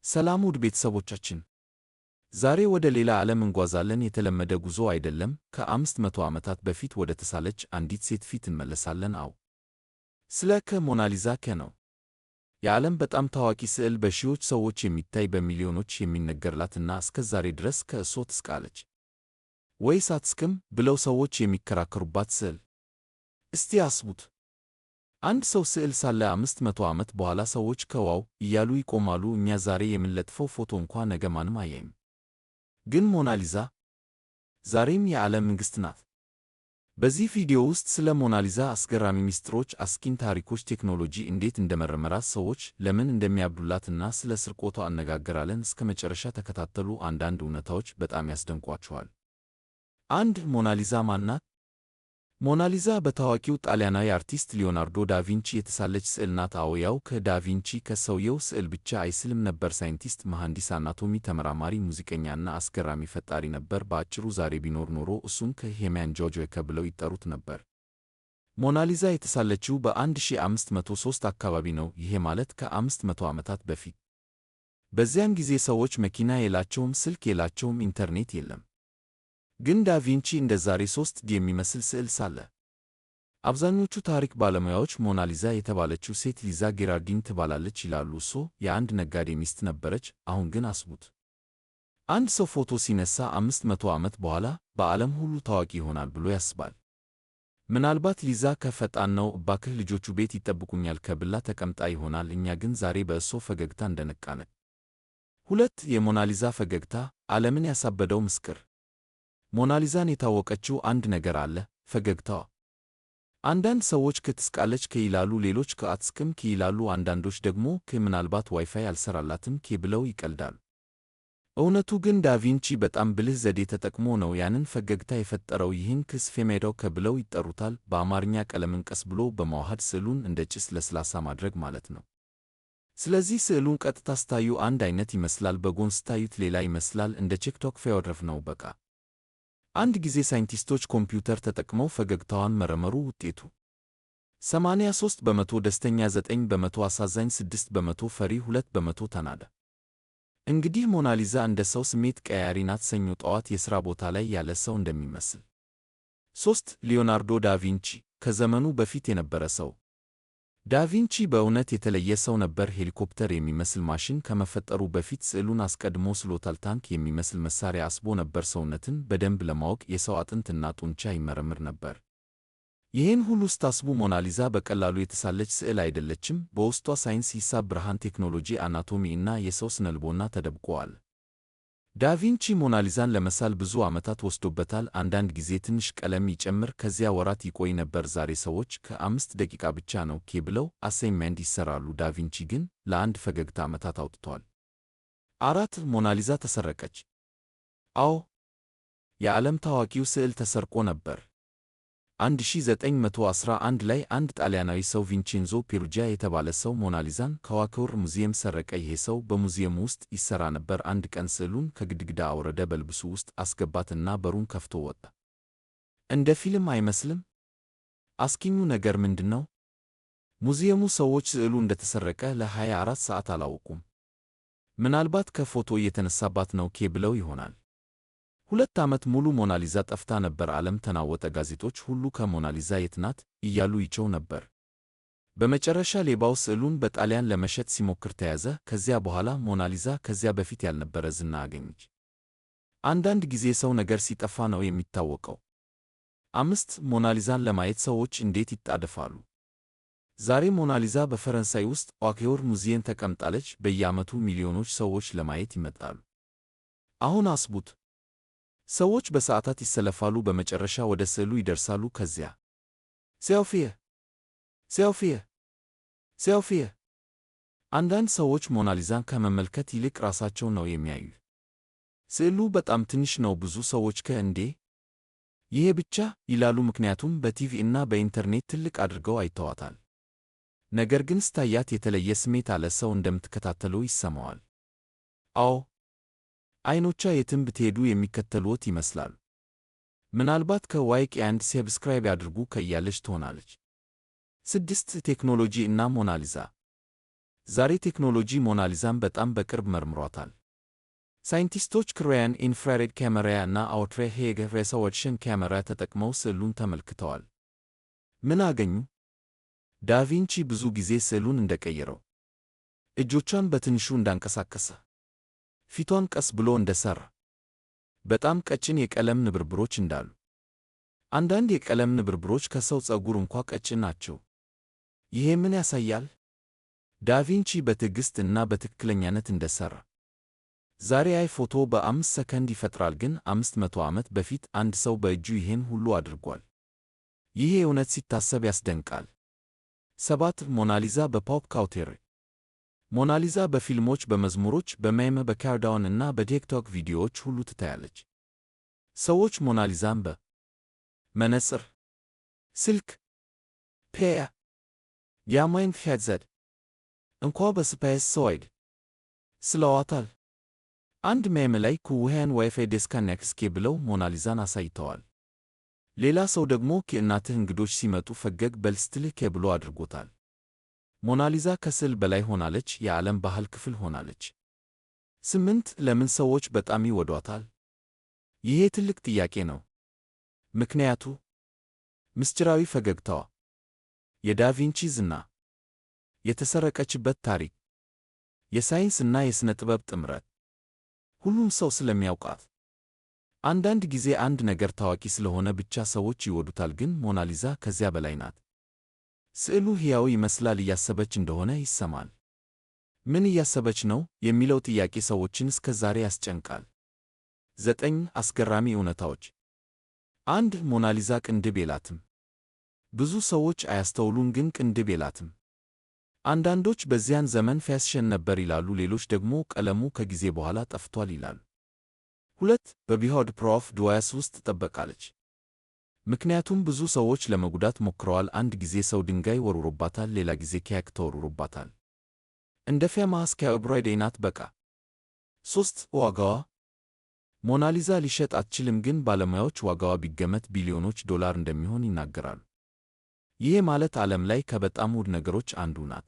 ሰላም ውድ ቤተሰቦቻችን፣ ዛሬ ወደ ሌላ ዓለም እንጓዛለን። የተለመደ ጉዞ አይደለም። ከ500 ዓመታት በፊት ወደ ተሳለች አንዲት ሴት ፊት እንመለሳለን። ስለ ሞናሊዛ ነው። የዓለም በጣም ታዋቂ ስዕል፣ በሺዎች ሰዎች የሚታይ፣ በሚሊዮኖች የሚነገርላትና እስከ ዛሬ ድረስ ከእሷ ትስቃለች ወይስ አትስቅም ብለው ሰዎች የሚከራከሩባት ስዕል። እስቲ አስቡት፣ አንድ ሰው ስዕል ሳለ 500 ዓመት በኋላ ሰዎች ከዋው እያሉ ይቆማሉ። እኛ ዛሬ የምንለጥፈው ፎቶ እንኳ ነገ ማንም አያይም። ግን ሞናሊዛ ዛሬም የዓለም ንግሥት ናት። በዚህ ቪዲዮ ውስጥ ስለ ሞናሊዛ አስገራሚ ምስጢሮች፣ አስቂኝ ታሪኮች፣ ቴክኖሎጂ እንዴት እንደመረመራት፣ ሰዎች ለምን እንደሚያብዱላትና ስለ ስርቆቷ እነጋገራለን። እስከ መጨረሻ ተከታተሉ። አንዳንድ እውነታዎች በጣም ያስደንቋችኋል። ሞናሊዛ ማን ናት? ሞናሊዛ በታዋቂው ጣሊያናዊ አርቲስት ሊዮናርዶ ዳቪንቺ የተሳለች ስዕል ናት። ያው ከዳቪንቺ ከሰውየው ስዕል ብቻ አይስልም ነበር። ሳይንቲስት፣ መሐንዲስ፣ አናቶሚ ተመራማሪ፣ ሙዚቀኛና አስገራሚ ፈጣሪ ነበር። በአጭሩ ዛሬ ቢኖር ኖሮ እሱን ከሄማን ጆጆከ ብለው ይጠሩት ነበር። ሞናሊዛ የተሳለችው በ1503 አካባቢ ነው። ይሄ ማለት ከ500 ዓመታት በፊት። በዚያን ጊዜ ሰዎች መኪና የላቸውም፣ ስልክ የላቸውም፣ ኢንተርኔት የለም። ግን ዳቪንቺ እንደ ዛሬ 3D የሚመስል ስዕል ሳለ። አብዛኞቹ ታሪክ ባለሙያዎች ሞናሊዛ የተባለችው ሴት ሊዛ ጌራርዲኒ ትባላለች ይላሉ። እሷ የአንድ ነጋዴ ሚስት ነበረች። አሁን ግን አስቡት፣ አንድ ሰው ፎቶ ሲነሳ 500 ዓመት በኋላ በዓለም ሁሉ ታዋቂ ይሆናል ብሎ ያስባል። ምናልባት ሊዛ ከፈጣን ነው፣ እባክህ ልጆቹ ቤት ይጠብቁኛል ከብላ ተቀምጣ ይሆናል። እኛ ግን ዛሬ በእሷ ፈገግታ እንደነቃነን። 2 የሞናሊዛ ፈገግታ ዓለምን ያሳበደው ምስጢር። ሞናሊዛን የታወቀችው አንድ ነገር አለ፣ ፈገግታዋ። አንዳንድ ሰዎች ትስቃለች ይላሉ፣ ሌሎች አትስቅም ይላሉ፣ አንዳንዶች ደግሞ ምናልባት ዋይፋይ አልሰራላትም ብለው ይቀልዳሉ። እውነቱ ግን ዳቪንቺ በጣም ብልህ ዘዴ ተጠቅሞ ነው ያንን ፈገግታ የፈጠረው። ይህን ፌሜዶ ብለው ይጠሩታል። በአማርኛ ቀለምን ቀስ ብሎ በማዋሃድ ስዕሉን እንደ ጭስ ለስላሳ ማድረግ ማለት ነው። ስለዚህ ስዕሉን ቀጥታ ስታዩ አንድ አይነት ይመስላል፣ በጎን ስታዩት ሌላ ይመስላል። እንደ ቲክቶክ ፎቶግራፍ ነው በቃ። አንድ ጊዜ ሳይንቲስቶች ኮምፒውተር ተጠቅመው ፈገግታዋን መረመሩ። ውጤቱ 83% ደስተኛ፣ 9% አሳዛኝ፣ 6% ፈሪ፣ 2% ተናዳ። እንግዲህ ሞናሊዛ እንደ ሰው ስሜት ቀያሪ ናት። ሰኞ ጠዋት የሥራ ቦታ ላይ ያለ ሰው እንደሚመስል። 3 ሊዮናርዶ ዳቪንቺ ከዘመኑ በፊት የነበረ ሰው። ዳቪንቺ በእውነት የተለየ ሰው ነበር። ሄሊኮፕተር የሚመስል ማሽን ከመፈጠሩ በፊት ስዕሉን አስቀድሞ ስሎታል። ታንክ የሚመስል መሳሪያ አስቦ ነበር። ሰውነትን በደንብ ለማወቅ የሰው አጥንትና ጡንቻ ይመረምር ነበር። ይህን ሁሉ ስታስቡ ሞናሊዛ በቀላሉ የተሳለች ስዕል አይደለችም። በውስጧ ሳይንስ፣ ሂሳብ፣ ብርሃን፣ ቴክኖሎጂ፣ አናቶሚ እና የሰው ስነልቦና ተደብቀዋል። ዳቪንቺ ሞናሊዛን ለመሳል ብዙ ዓመታት ወስዶበታል። አንዳንድ ጊዜ ትንሽ ቀለም ይጨምር፣ ከዚያ ወራት ይቆይ ነበር። ዛሬ ሰዎች ከ5 ደቂቃ ብቻ ነው ብለው አሳይንመንት ይሰራሉ። ዳቪንቺ ግን ለአንድ ፈገግታ ዓመታት አውጥቷል። 4 ሞናሊዛ ተሰረቀች። አዎ፣ የዓለም ታዋቂው ስዕል ተሰርቆ ነበር። 1911 ላይ አንድ ጣሊያናዊ ሰው ቪንቼንዞ ፔሩጂያ የተባለ ሰው ሞናሊዛን ከዋክውር ሙዚየም ሰረቀ። ይሄ ሰው በሙዚየሙ ውስጥ ይሠራ ነበር። አንድ ቀን ስዕሉን ከግድግዳ አወረደ፣ በልብሱ ውስጥ አስገባትና በሩን ከፍቶ ወጣ። እንደ ፊልም አይመስልም? አስቂኙ ነገር ምንድነው? ሙዚየሙ ሰዎች ስዕሉ እንደተሰረቀ ለ24 ሰዓት አላወቁም። ምናልባት ከፎቶ እየተነሳባት ነው ብለው ይሆናል። 2 ዓመት ሙሉ ሞናሊዛ ጠፍታ ነበር። ዓለም ተናወጠ። ጋዜጦች ሁሉ ከሞናሊዛ የት ናት እያሉ ይጮሁ ነበር። በመጨረሻ ሌባው ስዕሉን በጣሊያን ለመሸጥ ሲሞክር ተያዘ። ከዚያ በኋላ ሞናሊዛ ከዚያ በፊት ያልነበረ ዝና አገኘች። አንዳንድ ጊዜ ሰው ነገር ሲጠፋ ነው የሚታወቀው። 5 ሞናሊዛን ለማየት ሰዎች እንዴት ይጣደፋሉ? ዛሬ ሞናሊዛ በፈረንሳይ ውስጥ ኦክዮር ሙዚየም ተቀምጣለች። በየዓመቱ ሚሊዮኖች ሰዎች ለማየት ይመጣሉ። አሁን አስቡት፣ ሰዎች በሰዓታት ይሰለፋሉ፣ በመጨረሻ ወደ ስዕሉ ይደርሳሉ። ከዚያ ሴልፊ። አንዳንድ ሰዎች ሞናሊዛን ከመመልከት ይልቅ ራሳቸውን ነው የሚያዩት። ስዕሉ በጣም ትንሽ ነው። ብዙ ሰዎች እንዴ ይሄ ብቻ ይላሉ፣ ምክንያቱም በቲቪ እና በኢንተርኔት ትልቅ አድርገው አይተዋታል። ነገር ግን ስታያት የተለየ ስሜት አለ። ሰው እንደምትከታተለው ይሰማዋል። አዎ፣ አይኖቿ የትም ብትሄዱ የሚከተሉት ይመስላሉ። ምናልባት ከዋይቅ አንድ ሰብስክራይብ ያድርጉ እያለች ትሆናለች። 6 ቴክኖሎጂ እና ሞናሊዛ። ዛሬ ቴክኖሎጂ ሞናሊዛን በጣም በቅርብ መርምሯታል። ሳይንቲስቶች ክራዮን ኢንፍራሬድ ካሜራ እና አልትራ ሃይ ሬዞሉሽን ካሜራ ተጠቅመው ስዕሉን ተመልክተዋል። ምን አገኙ? ዳቪንቺ ብዙ ጊዜ ስዕሉን እንደቀየረው፣ እጆቿን በትንሹ እንዳንቀሳቀሰ፣ ፊቷን ቀስ ብሎ እንደሠራ፣ በጣም ቀጭን የቀለም ንብርብሮች እንዳሉ፣ አንዳንድ የቀለም ንብርብሮች ከሰው ፀጉር እንኳ ቀጭን ናቸው። ይሄ ምን ያሳያል? ዳቪንቺ በትዕግሥት እና በትክክለኛነት እንደሠራ። ዛሬ ፎቶ በ5 ሰከንድ ይፈጥራል፣ ግን 500 ዓመት በፊት አንድ ሰው በእጁ ይሄን ሁሉ አድርጓል። ይሄ እውነት ሲታሰብ ያስደንቃል። 7 ሞናሊዛ በፖፕ ካልቸር። ሞናሊዛ በፊልሞች፣ በመዝሙሮች፣ በሜም፣ በካውንትዳውን እና በቲክቶክ ቪዲዮዎች ሁሉ ትታያለች። ሰዎች ሞናሊዛን በመነጽር፣ ስልክ፣ ፔያ ያማይን ፊያዘድ እንኳ በስፔስ ሰዋይድ ስለዋታል። አንድ ሜም ላይ ኩውሃን ዋይፋይ ዴስካኔክስኬ ብለው ሞናሊዛን አሳይተዋል። ሌላ ሰው ደግሞ ከእናትህ እንግዶች ሲመጡ ፈገግ በል ስትልህ ብሎ አድርጎታል። ሞናሊዛ ከስዕል በላይ ሆናለች፣ የዓለም ባህል ክፍል ሆናለች። 8 ለምን ሰዎች በጣም ይወዷታል? ይሄ ትልቅ ጥያቄ ነው። ምክንያቱ ምስጢራዊ ፈገግታዋ፣ የዳቪንቺ ዝና፣ የተሰረቀችበት ታሪክ፣ የሳይንስ እና የሥነ ጥበብ ጥምረት፣ ሁሉም ሰው ስለሚያውቃት። አንዳንድ ጊዜ አንድ ነገር ታዋቂ ስለሆነ ብቻ ሰዎች ይወዱታል፣ ግን ሞናሊዛ ከዚያ በላይ ናት። ስዕሉ ሕያው ይመስላል፣ እያሰበች እንደሆነ ይሰማል። ምን እያሰበች ነው የሚለው ጥያቄ ሰዎችን እስከ ዛሬ ያስጨንቃል። 9 አስገራሚ እውነታዎች። 1 ሞናሊዛ ቅንድብ የላትም። ብዙ ሰዎች አያስተውሉም፣ ግን ቅንድብ የላትም። አንዳንዶች በዚያን ዘመን ፋሽን ነበር ይላሉ፣ ሌሎች ደግሞ ቀለሙ ከጊዜ በኋላ ጠፍቷል ይላሉ። 2 በቢሆድ ፕሮፍ ድዋያስ ውስጥ ትጠበቃለች። ምክንያቱም ብዙ ሰዎች ለመጉዳት ሞክረዋል። አንድ ጊዜ ሰው ድንጋይ ወርውሮባታል፣ ሌላ ጊዜ ኬክ ተወርውሮባታል። እንደ ፌማስ ከብራይድ ናት በቃ። 3 ዋጋዋ። ሞናሊዛ ሊሸጥ አትችልም፣ ግን ባለሙያዎች ዋጋዋ ቢገመት ቢሊዮኖች ዶላር እንደሚሆን ይናገራሉ። ይሄ ማለት ዓለም ላይ ከበጣም ውድ ነገሮች አንዱ ናት።